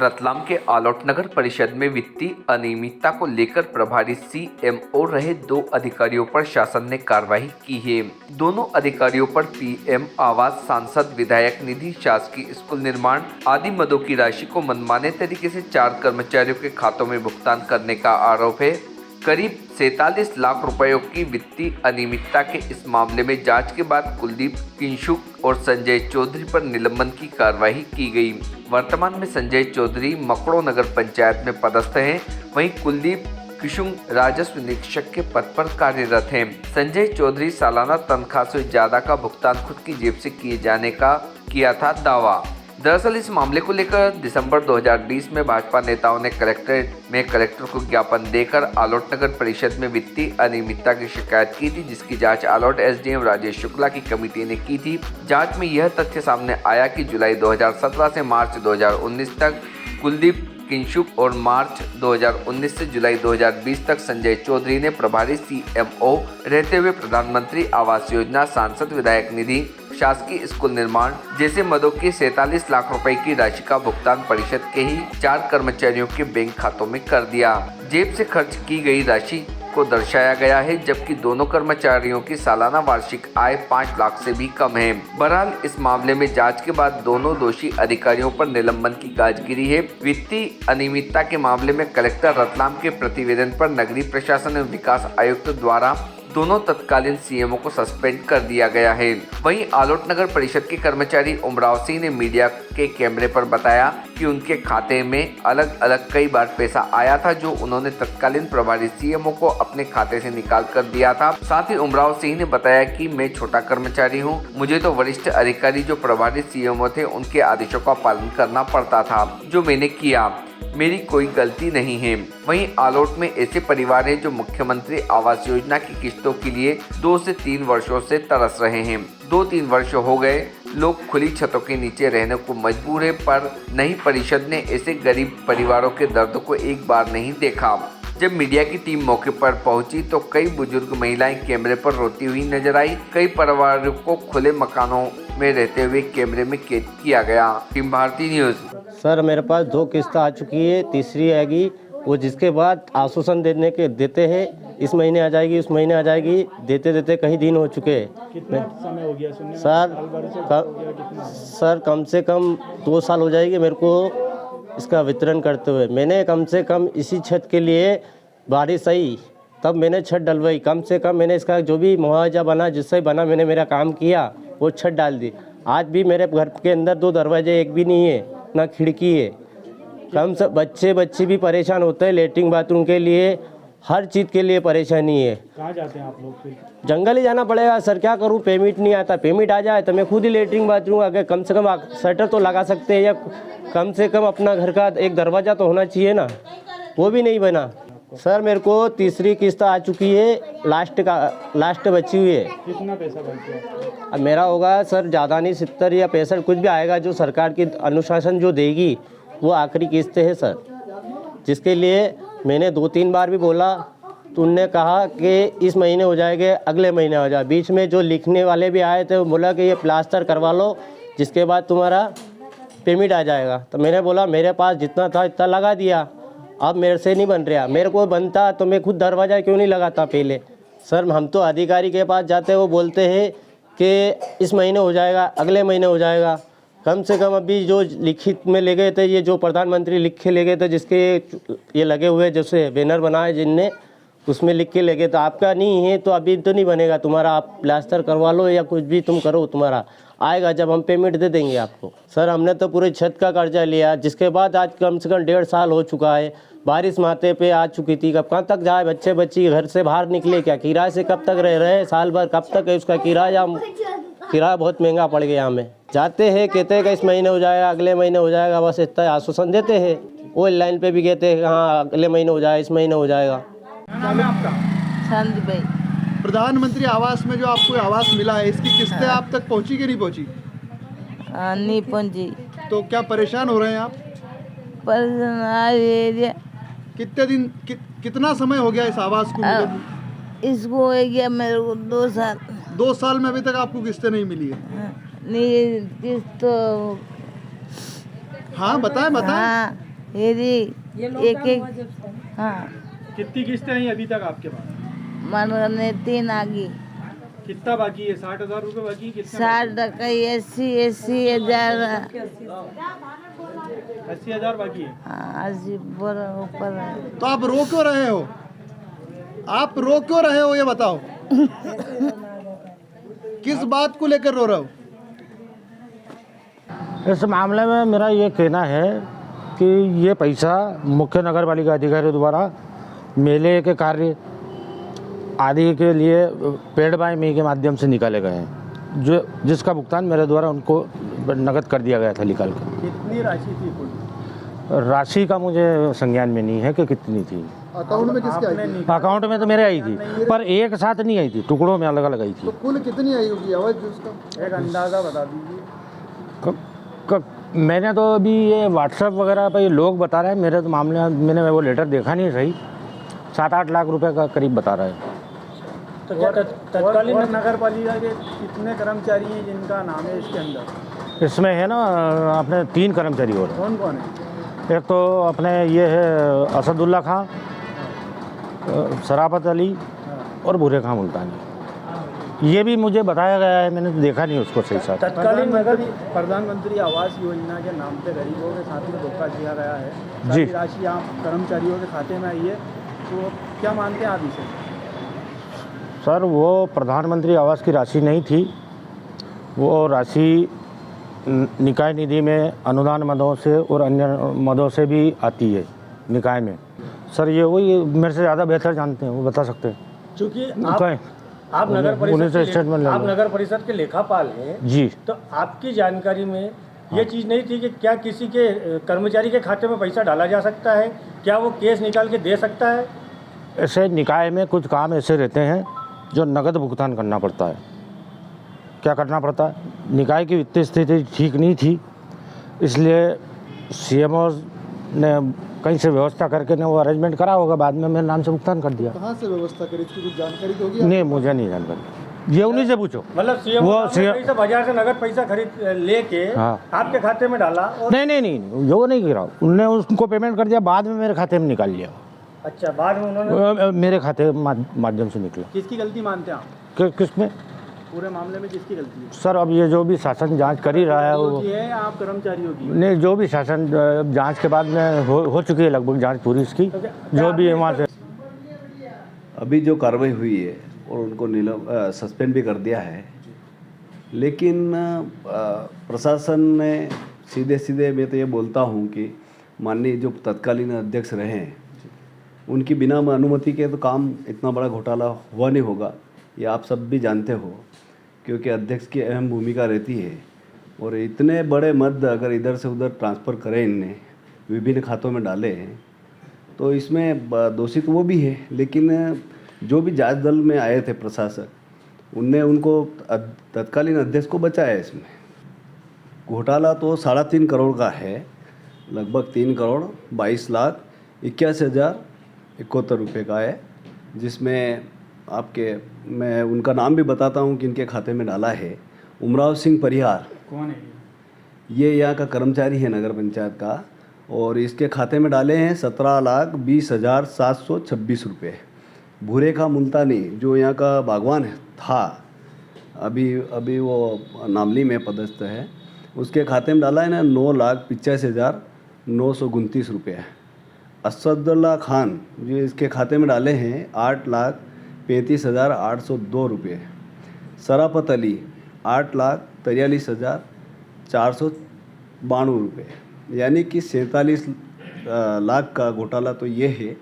रतलाम के आलोट नगर परिषद में वित्तीय अनियमितता को लेकर प्रभारी सीएमओ रहे 2 अधिकारियों पर शासन ने कार्रवाई की है। दोनों अधिकारियों पर पीएम आवास, सांसद, विधायक निधि, शासकीय स्कूल निर्माण आदि मदों की राशि को मनमाने तरीके से 4 कर्मचारियों के खातों में भुगतान करने का आरोप है। करीब 47 लाख रुपयों की वित्तीय अनियमितता के इस मामले में जांच के बाद कुलदीप किंशुक और संजय चौधरी पर निलंबन की कार्रवाई की गई। वर्तमान में संजय चौधरी मकड़ो नगर पंचायत में पदस्थ हैं, वहीं कुलदीप किशुक राजस्व निरीक्षक के पद पर कार्यरत हैं। संजय चौधरी सालाना तनख्वाह से ज्यादा का भुगतान खुद की जेब से किए जाने का किया था दावा। दरअसल इस मामले को लेकर दिसंबर 2020 में भाजपा नेताओं ने कलेक्ट्रेट में कलेक्टर को ज्ञापन देकर आलोट नगर परिषद में वित्तीय अनियमितता की शिकायत की थी, जिसकी जांच आलोट एसडीएम राजेश शुक्ला की कमेटी ने की थी। जांच में यह तथ्य सामने आया कि जुलाई 2017 से मार्च 2019 तक कुलदीप किंशुक और मार्च 2019 से जुलाई 2020 तक संजय चौधरी ने प्रभारी सीएमओ रहते हुए प्रधानमंत्री आवास योजना, सांसद, विधायक निधि, शासकीय स्कूल निर्माण जैसे मदों की 47 लाख रुपए की राशि का भुगतान परिषद के ही 4 कर्मचारियों के बैंक खातों में कर दिया। जेब से खर्च की गई राशि को दर्शाया गया है, जबकि दोनों कर्मचारियों की सालाना वार्षिक आय 5 लाख से भी कम है। बहरहाल इस मामले में जांच के बाद दोनों दोषी अधिकारियों पर निलंबन की गाज गिरी है। वित्तीय अनियमितता के मामले में कलेक्टर रतलाम के प्रतिवेदन पर नगरीय प्रशासन एवं विकास आयुक्त द्वारा दोनों तत्कालीन सीएमओ को सस्पेंड कर दिया गया है। वहीं आलोट नगर परिषद के कर्मचारी उमराव सिंह ने मीडिया के कैमरे पर बताया कि उनके खाते में अलग अलग कई बार पैसा आया था, जो उन्होंने तत्कालीन प्रभारी सीएमओ को अपने खाते से निकाल कर दिया था। साथ ही उमराव सिंह ने बताया कि मैं छोटा कर्मचारी हूं, मुझे तो वरिष्ठ अधिकारी जो प्रभारी सीएमओ थे उनके आदेशों का पालन करना पड़ता था, जो मैंने किया। मेरी कोई गलती नहीं है। वहीं आलोट में ऐसे परिवार हैं जो मुख्यमंत्री आवास योजना की किस्तों के लिए 2 से 3 वर्षों से तरस रहे हैं। 2-3 वर्ष हो गए, लोग खुली छतों के नीचे रहने को मजबूर है, पर नई परिषद ने ऐसे गरीब परिवारों के दर्द को एक बार नहीं देखा। जब मीडिया की टीम मौके पर पहुंची तो कई बुजुर्ग महिलाएं कैमरे पर रोती हुई नजर आई। कई परिवारों को खुले मकानों में रहते हुए कैमरे में कैद किया गया। Team Bharti news. सर मेरे पास 2 किस्त आ चुकी है, तीसरी आएगी, वो जिसके बाद आश्वासन देते हैं इस महीने आ जाएगी, उस महीने आ जाएगी, देते देते कई दिन हो चुके हैं। कितना समय हो गया सुनने? सर कम से कम 2 साल हो जाएगी मेरे को इसका वितरण करते हुए। मैंने कम से कम इसी छत के लिए बारिश आई तब मैंने छत डलवाई। कम से कम मैंने इसका जो भी मुआवजा बना, जिससे बना मैंने मेरा काम किया, वो छत डाल दी। आज भी मेरे घर के अंदर 2 दरवाजे एक भी नहीं है, ना खिड़की है। कम से बच्चे भी परेशान होते हैं, लेटरिन बाथरूम के लिए, हर चीज़ के लिए परेशानी है। कहाँ जाते हैं आप लोग फिर? जंगल ही जाना पड़ेगा सर, क्या करूँ, पेमेंट नहीं आता। पेमेंट आ जाए तो मैं खुद ही लेटरिन बाथरूम आगे कम से कम शटर तो लगा सकते हैं, या कम से कम अपना घर का एक दरवाज़ा तो होना चाहिए ना, वो भी नहीं बना। सर मेरे को तीसरी किस्त आ चुकी है, लास्ट बची हुई है। कितना पैसा बच गया? अब मेरा होगा सर ज़्यादा नहीं, 70 या 65 कुछ भी आएगा, जो सरकार की अनुशासन जो देगी वो आखिरी किस्त है सर, जिसके लिए मैंने 2-3 बार भी बोला तो उनने कहा कि इस महीने हो जाएंगे, अगले महीने हो जाए। बीच में जो लिखने वाले भी आए थे वो बोला कि ये प्लास्टर करवा लो, जिसके बाद तुम्हारा पेमेंट आ जाएगा। तो मैंने बोला मेरे पास जितना था इतना लगा दिया, अब मेरे से नहीं बन रहा। मेरे को बनता तो मैं खुद दरवाज़ा क्यों नहीं लगाता पहले। सर हम तो अधिकारी के पास जाते हैं, वो बोलते हैं कि इस महीने हो जाएगा, अगले महीने हो जाएगा। कम से कम अभी जो लिखित में ले गए थे, ये जो प्रधानमंत्री लिख के ले गए थे, जिसके ये लगे हुए जैसे बैनर बनाए जिनने, उसमें लिख के ले गए, तो आपका नहीं है तो अभी तो नहीं बनेगा तुम्हारा, आप प्लास्टर करवा लो या कुछ भी तुम करो, तुम्हारा आएगा जब हम पेमेंट दे देंगे आपको। सर हमने तो पूरे छत का कर्जा लिया, जिसके बाद आज कम से कम 1.5 साल हो चुका है। बारिश माथे पे आ चुकी थी, कब कहाँ तक जाए, बच्चे घर से बाहर निकले क्या, किराए से कब तक रह रहे, साल भर कब तक है उसका किराया बहुत महंगा पड़ गया हमें। जाते हैं कहते हैं कि इस महीने हो जाएगा, अगले महीने हो जाएगा, बस इतना आश्वासन देते हैं। वो लाइन पे भी कहते हैं हाँ अगले महीने हो जाएगा, इस महीने हो जाएगा। नाम है आपका? संत भाई। प्रधानमंत्री आवास में जो आपको आवास मिला है, इसकी किस्तें आप तक पहुंची कि नहीं पहुंची? नहीं पहुंची। तो क्या परेशान हो रहे हैं आप? कितने दिन कितना समय हो गया इस आवास को मिले? इसको हो गया मेरे को 2 साल। 2 साल में अभी तक आपको किस्तें नहीं मिली है? नहीं किस्त तो हाँ बताएं। हाँ ये जी एक एक हाँ कितनी किस्तें आई अभी तक आपके पास? मन 3 आ गई। कितना बाकी है? 60,000 रुपये बाकी है? कितना 60 80 हजार 80,000 बाकी है? हाँ 80 ऊपर है। तो आप रो क्यों रहे हो? आप रो क्यों रहे हो ये बताओ। किस बात को लेकर रो रहे हो? इस मामले में मेरा ये कहना है कि ये पैसा मुख्य नगर पालिका अधिकारी द्वारा मेले के कार्य आदि के लिए पेड बाय मी के माध्यम से निकाले गए हैं, जो जिसका भुगतान मेरे द्वारा उनको नगद कर दिया गया था निकाल कर। कितनी राशि थी कुल? राशि का मुझे संज्ञान में नहीं है कि कितनी थी। अकाउंट में किसके आई थी? अकाउंट में तो मेरे आई थी, पर एक साथ नहीं आई थी, टुकड़ों में अलग अलग आई थी। तो कुल कितनी आई होगी आवाज उसका? एक अंदाज़ा बता दीजिए। मैंने तो अभी ये व्हाट्सएप वगैरह पर ये लोग बता रहे हैं, मेरे तो मामले मैंने वो लेटर देखा नहीं सही, 7-8 लाख रुपए का करीब बता रहे हैं। तो क्या तत्कालीन नगर पालिका के कितने कर्मचारी हैं जिनका नाम है इसके अंदर? इसमें है ना अपने 3 कर्मचारी और कौन कौन है? एक तो अपने ये है असदुल्ला खां, शराफत अली और भूरे खां मुल्तानी। ये भी मुझे बताया गया है, मैंने तो देखा नहीं उसको सही साथ। तत्कालीन प्रधानमंत्री आवास योजना के नाम पे गरीबों के साथ में धोखा किया गया है। जी। सारी राशि आप कर्मचारियों के खाते में आई है, तो क्या मानते हैं आप इसे? सर वो प्रधानमंत्री आवास की राशि नहीं थी, वो राशि निकाय निधि में अनुदान मदों से और अन्य मदों से भी आती है निकाय में। सर ये वही मेरे से ज़्यादा बेहतर जानते हैं, वो बता सकते हैं। क्योंकि आप नगर परिषद के लेखापाल हैं जी, तो आपकी जानकारी में ये चीज़ नहीं थी कि क्या किसी के कर्मचारी के खाते में पैसा डाला जा सकता है? क्या वो केस निकाल के दे सकता है? ऐसे निकाय में कुछ काम ऐसे रहते हैं जो नगद भुगतान करना पड़ता है। क्या करना पड़ता है? निकाय की वित्तीय स्थिति ठीक नहीं थी, इसलिए सीएमओ ने कहीं से व्यवस्था करके ने वो अरेंजमेंट करा होगा, बाद में मेरे नाम से भुगतान कर दिया। कहाँ से व्यवस्था करी? इसकी कुछ जानकारी तो होगी? नहीं, मुझे नहीं जानकारी, ये उन्हीं से पूछो। मतलब सीएम वो बाजार से नगद पैसा खरीद लेके हाँ। आपके खाते में डाला और नहीं, वो नहीं गिरा, उनने उनको पेमेंट कर दिया, बाद में मेरे खाते में निकाल लिया। अच्छा, बाद में उन्होंने मेरे खाते माध्यम से निकला। किसकी गलती मानते हैं आप किसमें? पूरे मामले में किसकी गलती है? सर अब ये जो भी शासन जांच कर ही रहा है वो ये है आप कर्मचारियों की? नहीं, जो भी शासन जांच के बाद में हो चुकी है लगभग जांच पूरी इसकी, जो भी है वहाँ से। अभी जो कार्रवाई हुई है और उनको सस्पेंड भी कर दिया है, लेकिन प्रशासन ने सीधे मैं तो ये बोलता हूँ कि माननीय जो तत्कालीन अध्यक्ष रहे हैं उनकी बिना अनुमति के तो काम इतना बड़ा घोटाला हुआ नहीं होगा, ये आप सब भी जानते हो, क्योंकि अध्यक्ष की अहम भूमिका रहती है। और इतने बड़े मद अगर इधर से उधर ट्रांसफ़र करें, इनने विभिन्न खातों में डाले, तो इसमें दोषी तो वो भी है, लेकिन जो भी जांच दल में आए थे प्रशासक, उनने उनको तत्कालीन अध्यक्ष को बचाया। इसमें घोटाला तो 3.5 करोड़ का है, लगभग 3,22,81,071 रुपये का है, जिसमें मैं उनका नाम भी बताता हूँ कि इनके खाते में डाला है। उमराव सिंह परिहार, कौन है ये यहाँ का कर्मचारी है नगर पंचायत का, और इसके खाते में डाले हैं 17,20,726 रुपये। भूरे खां मुल्तानी जो यहाँ का बागवान था, अभी वो नामली में पदस्थ है, उसके खाते में डाला है ना 9,85,929 रुपये। असदुल्ला खान जो इसके खाते में डाले हैं 8,35,802 रुपये। शराफत अली 8,43,492 रुपये, यानी कि 47 लाख का घोटाला तो ये है।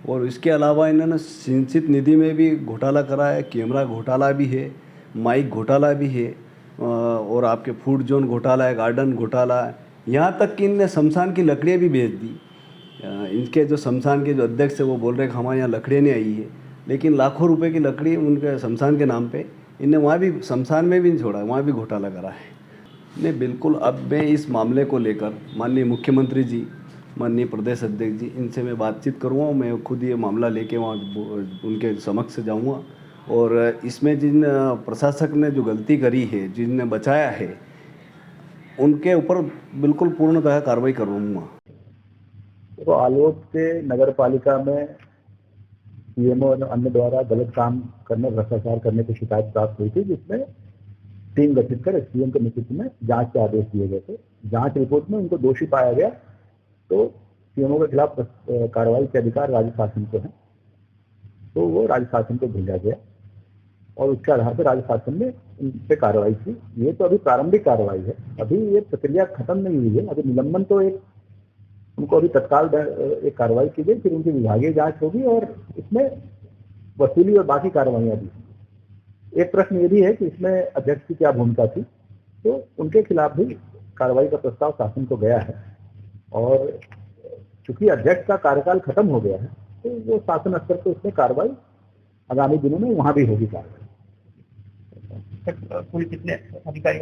और इसके अलावा इन्होंने सिंचित निधि में भी घोटाला करा है, कैमरा घोटाला भी है, माइक घोटाला भी है, और आपके फूड जोन घोटाला है, गार्डन घोटाला है, यहाँ तक कि इनने शमशान की लकड़ियाँ भी भेज दी। इनके जो शमशान के जो अध्यक्ष है वो बोल रहे हैं कि हमारे यहाँ लकड़ियाँ नहीं आई है, लेकिन लाखों रुपए की लकड़ी उनके शमशान के नाम पे इनने वहाँ भी शमशान में भी नहीं छोड़ा, वहाँ भी घोटाला करा है। नहीं, बिल्कुल। अब मैं इस मामले को लेकर माननीय मुख्यमंत्री जी, माननीय प्रदेश अध्यक्ष जी, इनसे मैं बातचीत करूँगा। मैं खुद ये मामला लेके वहाँ उनके समक्ष जाऊँगा, और इसमें जिन प्रशासक ने जो गलती करी है, जिनने बचाया है, उनके ऊपर बिल्कुल पूर्णतः कार्रवाई करूँगा। देखो आलोक के नगर पालिका में सीएमओ और अन्य द्वारा गलत काम करने भ्रष्टाचार करने की शिकायत प्राप्त हुई थी, जिसमें टीम गठित कर एसडीएम के नेतृत्व में जांच के आदेश दिए गए थे। जांच रिपोर्ट में उनको दोषी पाया गया तो सीएमओ के खिलाफ कार्रवाई के अधिकार राज्य शासन को है, तो वो राज्य शासन को भेजा गया और उसके आधार पर राज्य शासन ने उन पे कार्रवाई की। ये तो अभी प्रारंभिक कार्रवाई है, अभी ये प्रक्रिया खत्म नहीं हुई है। अभी निलंबन तो एक उनको अभी तत्काल एक कार्रवाई की गई, फिर उनकी विभागीय जांच होगी और इसमें वसूली और बाकी कार्रवाइयाँ भी। एक प्रश्न ये भी है कि इसमें अध्यक्ष की क्या भूमिका थी, तो उनके खिलाफ भी कार्रवाई का प्रस्ताव शासन को गया है और चूंकि अध्यक्ष का कार्यकाल खत्म हो गया है तो वो शासन स्तर पर उसमें कार्रवाई आगामी दिनों में वहाँ भी होगी कार्रवाई। कुल कितने अधिकारी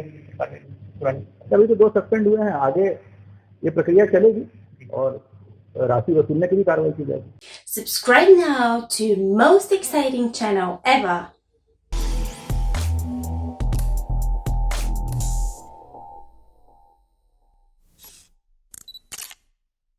अभी तो 2 सस्पेंड हुए हैं, आगे ये प्रक्रिया चलेगी और राशि वसूलने की भी कार्रवाई की जाएगी। Subscribe now to most exciting channel ever.